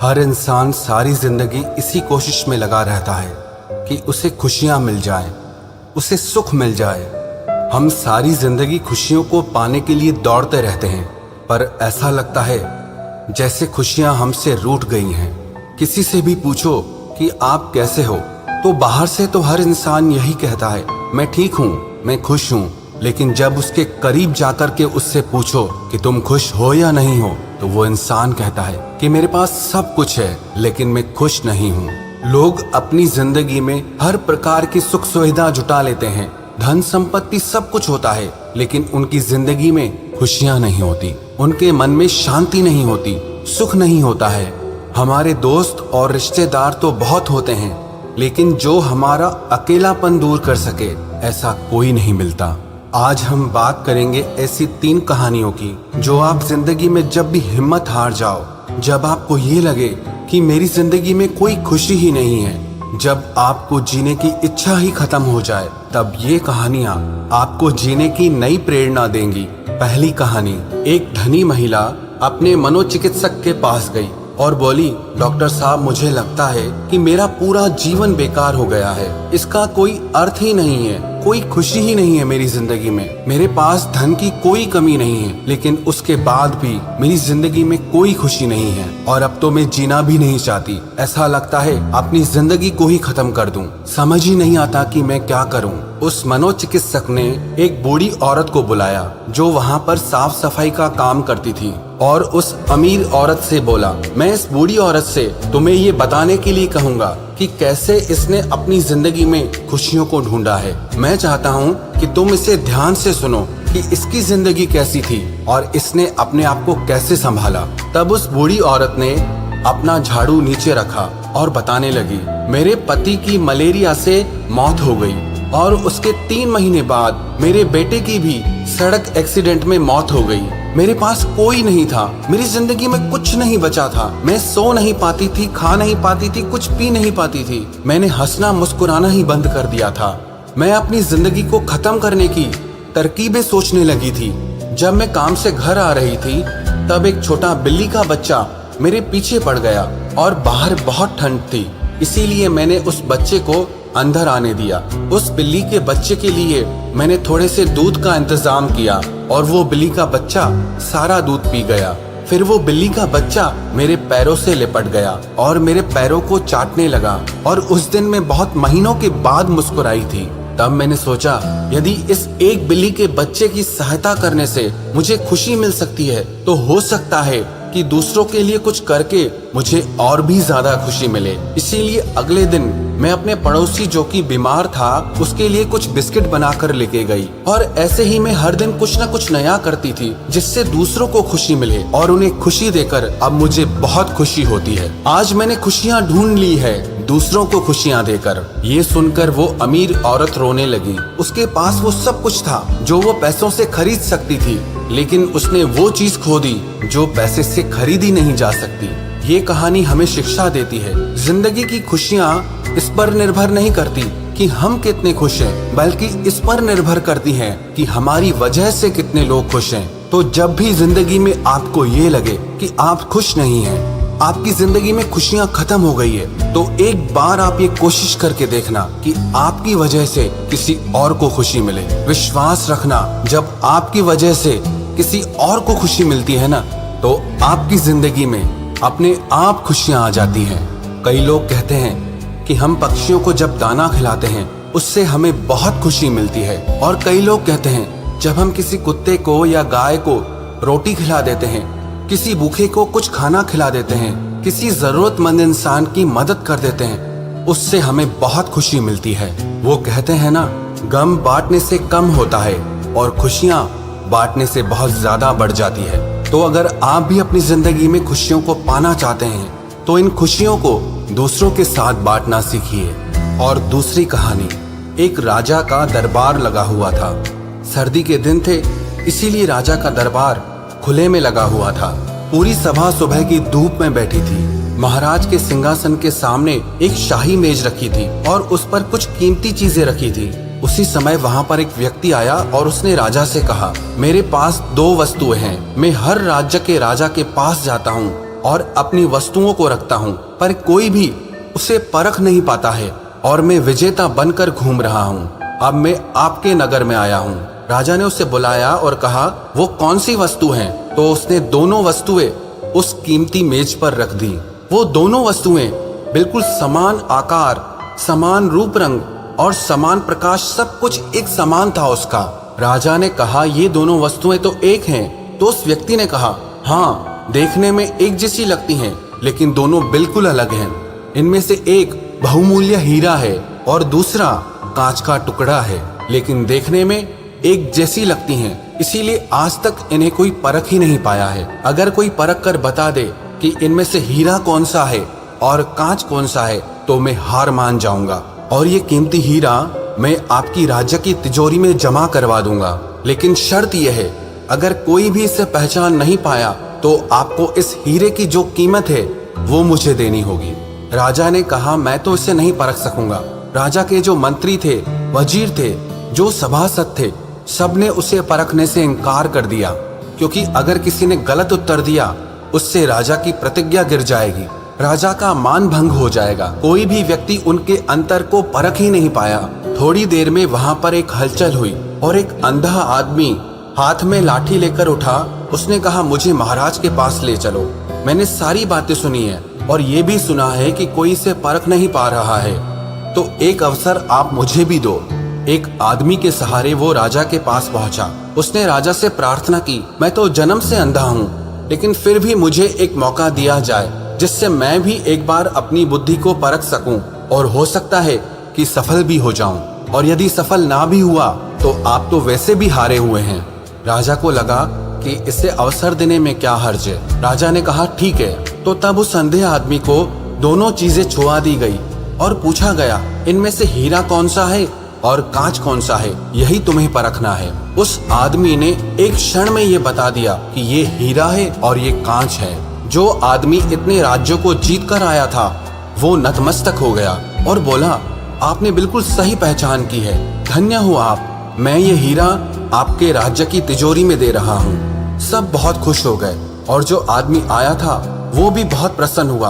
हर इंसान सारी जिंदगी इसी कोशिश में लगा रहता है कि उसे खुशियां मिल जाएं, उसे सुख मिल जाए। हम सारी जिंदगी खुशियों को पाने के लिए दौड़ते रहते हैं, पर ऐसा लगता है जैसे खुशियां हमसे रूठ गई हैं। किसी से भी पूछो कि आप कैसे हो, तो बाहर से तो हर इंसान यही कहता है, मैं ठीक हूँ, मैं खुश हूँ। लेकिन जब उसके करीब जाकर के उससे पूछो कि तुम खुश हो या नहीं हो, तो वो इंसान कहता है कि मेरे पास सब कुछ है लेकिन मैं खुश नहीं हूँ। लोग अपनी जिंदगी में हर प्रकार की सुख सुविधा जुटा लेते हैं, धन संपत्ति सब कुछ होता है, लेकिन उनकी जिंदगी में खुशियां नहीं होती, उनके मन में शांति नहीं होती, सुख नहीं होता है। हमारे दोस्त और रिश्तेदार तो बहुत होते हैं, लेकिन जो हमारा अकेलापन दूर कर सके ऐसा कोई नहीं मिलता। आज हम बात करेंगे ऐसी 3 कहानियों की जो आप जिंदगी में जब भी हिम्मत हार जाओ, जब आपको ये लगे कि मेरी जिंदगी में कोई खुशी ही नहीं है, जब आपको जीने की इच्छा ही खत्म हो जाए, तब ये कहानियां आपको जीने की नई प्रेरणा देंगी। पहली कहानी, एक धनी महिला अपने मनोचिकित्सक के पास गई और बोली, डॉक्टर साहब, मुझे लगता है कि मेरा पूरा जीवन बेकार हो गया है, इसका कोई अर्थ ही नहीं है, कोई खुशी ही नहीं है मेरी जिंदगी में। मेरे पास धन की कोई कमी नहीं है, लेकिन उसके बाद भी मेरी जिंदगी में कोई खुशी नहीं है और अब तो मैं जीना भी नहीं चाहती। ऐसा लगता है अपनी जिंदगी को ही खत्म कर दूं। समझ ही नहीं आता कि मैं क्या करूं। उस मनोचिकित्सक ने एक बूढ़ी औरत को बुलाया जो वहाँ पर साफ सफाई का काम करती थी और उस अमीर औरत से बोला, मैं इस बूढ़ी औरत से तुम्हें ये बताने के लिए कहूँगा कि कैसे इसने अपनी जिंदगी में खुशियों को ढूंढा है। मैं चाहता हूँ कि तुम इसे ध्यान से सुनो कि इसकी जिंदगी कैसी थी और इसने अपने आप को कैसे संभाला। तब उस बूढ़ी औरत ने अपना झाड़ू नीचे रखा और बताने लगी, मेरे पति की मलेरिया से मौत हो गई और उसके 3 महीने बाद मेरे बेटे की भी सड़क एक्सीडेंट में मौत हो गई। मेरे पास कोई नहीं था, मेरी जिंदगी में कुछ नहीं बचा था। मैं सो नहीं पाती थी, खा नहीं पाती थी, कुछ पी नहीं पाती थी। मैंने हंसना मुस्कुराना ही बंद कर दिया था। मैं अपनी जिंदगी को खत्म करने की तरकीबें सोचने लगी थी। जब मैं काम से घर आ रही थी तब एक छोटा बिल्ली का बच्चा मेरे पीछे पड़ गया और बाहर बहुत ठंड थी, इसीलिए मैंने उस बच्चे को अंदर आने दिया। उस बिल्ली के बच्चे के लिए मैंने थोड़े से दूध का इंतजाम किया और वो बिल्ली का बच्चा सारा दूध पी गया। फिर वो बिल्ली का बच्चा मेरे पैरों से लिपट गया और मेरे पैरों को चाटने लगा और उस दिन मैं बहुत महीनों के बाद मुस्कुराई थी। तब मैंने सोचा, यदि इस एक बिल्ली के बच्चे की सहायता करने से मुझे खुशी मिल सकती है, तो हो सकता है कि दूसरों के लिए कुछ करके मुझे और भी ज्यादा खुशी मिले। इसीलिए अगले दिन मैं अपने पड़ोसी जो कि बीमार था उसके लिए कुछ बिस्किट बनाकर लेके गई और ऐसे ही मैं हर दिन कुछ न कुछ नया करती थी जिससे दूसरों को खुशी मिले और उन्हें खुशी देकर अब मुझे बहुत खुशी होती है। आज मैंने खुशियाँ ढूंढ ली है दूसरों को खुशियाँ देकर। ये सुनकर वो अमीर औरत रोने लगी। उसके पास वो सब कुछ था जो वो पैसों से खरीद सकती थी, लेकिन उसने वो चीज खो दी जो पैसे से खरीदी नहीं जा सकती। ये कहानी हमें शिक्षा देती है, जिंदगी की खुशियाँ इस पर निर्भर नहीं करती कि हम कितने खुश हैं, बल्कि इस पर निर्भर करती हैं कि हमारी वजह से कितने लोग खुश हैं। तो जब भी जिंदगी में आपको ये लगे कि आप खुश नहीं हैं, आपकी जिंदगी में खुशियाँ खत्म हो गई है, तो एक बार आप ये कोशिश करके देखना कि आपकी वजह से किसी और को खुशी मिले। विश्वास रखना, जब आपकी वजह से किसी और को खुशी मिलती है ना, तो आपकी जिंदगी में अपने आप खुशियाँ आ जाती हैं। कई लोग कहते हैं कि हम पक्षियों को जब दाना खिलाते हैं उससे हमें बहुत खुशी मिलती है, और कई लोग कहते हैं जब हम किसी कुत्ते को या गाय को रोटी खिला देते हैं, किसी भूखे को कुछ खाना खिला देते हैं, किसी जरूरतमंद इंसान की मदद कर देते हैं, उससे हमें बहुत खुशी मिलती है। वो कहते हैं ना, गम बांटने से कम होता है और खुशियाँ बांटने से बहुत ज्यादा बढ़ जाती है। तो अगर आप भी अपनी जिंदगी में खुशियों को पाना चाहते हैं तो इन खुशियों को दूसरों के साथ बांटना सीखिए। और दूसरी कहानी, एक राजा का दरबार लगा हुआ था। सर्दी के दिन थे, इसीलिए राजा का दरबार खुले में लगा हुआ था। पूरी सभा सुबह की धूप में बैठी थी। महाराज के सिंहासन के सामने एक शाही मेज रखी थी और उस पर कुछ कीमती चीजें रखी थी। उसी समय वहाँ पर एक व्यक्ति आया और उसने राजा से कहा, मेरे पास 2 वस्तुएं हैं। मैं हर राज्य के राजा के पास जाता हूँ और अपनी वस्तुओं को रखता हूँ, पर कोई भी उसे परख नहीं पाता है और मैं विजेता बनकर घूम रहा हूँ। अब मैं आपके नगर में आया हूँ। राजा ने उसे बुलाया और कहा, वो कौन सी वस्तु है? तो उसने दोनों वस्तुएं उस कीमती मेज पर रख दी। वो दोनों वस्तुएं बिल्कुल समान आकार, समान रूप रंग और समान प्रकाश, सब कुछ एक समान था उसका। राजा ने कहा, ये दोनों वस्तुएं तो एक हैं। तो उस व्यक्ति ने कहा, हाँ, देखने में एक जैसी लगती हैं, लेकिन दोनों बिल्कुल अलग हैं। इनमें से एक बहुमूल्य हीरा है और दूसरा कांच का टुकड़ा है, लेकिन देखने में एक जैसी लगती हैं, इसीलिए आज तक इन्हें कोई परख ही नहीं पाया है। अगर कोई परख कर बता दे कि इनमें से हीरा कौन सा है और कांच कौन सा है, तो मैं हार मान जाऊंगा और ये कीमती हीरा मैं आपकी राज्य की तिजोरी में जमा करवा दूंगा। लेकिन शर्त यह है, अगर कोई भी इसे पहचान नहीं पाया तो आपको इस हीरे की जो कीमत है वो मुझे देनी होगी। राजा ने कहा, मैं तो इसे नहीं परख सकूंगा। राजा के जो मंत्री थे, वजीर थे, जो सभासद थे, सबने उसे परखने से इनकार कर दिया, क्योंकि अगर किसी ने गलत उत्तर दिया उससे राजा की प्रतिज्ञा गिर जाएगी, राजा का मान भंग हो जाएगा। कोई भी व्यक्ति उनके अंतर को परख ही नहीं पाया। थोड़ी देर में वहां पर एक हलचल हुई और एक अंधा आदमी हाथ में लाठी लेकर उठा। उसने कहा, मुझे महाराज के पास ले चलो। मैंने सारी बातें सुनी है और ये भी सुना है कि कोई इसे परख नहीं पा रहा है, तो एक अवसर आप मुझे भी दो। एक आदमी के सहारे वो राजा के पास पहुंचा। उसने राजा से प्रार्थना की, मैं तो जन्म से अंधा हूँ, लेकिन फिर भी मुझे एक मौका दिया जाए जिससे मैं भी एक बार अपनी बुद्धि को परख सकूं और हो सकता है कि सफल भी हो जाऊं, और यदि सफल ना भी हुआ तो आप तो वैसे भी हारे हुए हैं। राजा को लगा कि इसे अवसर देने में क्या हर्ज है। राजा ने कहा, ठीक है। तो तब उस अंधे आदमी को दोनों चीजें छुआ दी गई और पूछा गया, इनमें से हीरा कौन सा है और कांच कौन सा है, यही तुम्हें परखना है। उस आदमी ने एक क्षण में ये बता दिया कि ये हीरा है और ये कांच है। जो आदमी इतने राज्यों को जीत कर आया था वो नतमस्तक हो गया और बोला, आपने बिल्कुल सही पहचान की है, धन्य हो आप। मैं ये हीरा आपके राज्य की तिजोरी में दे रहा हूँ। सब बहुत खुश हो गए और जो आदमी आया था वो भी बहुत प्रसन्न हुआ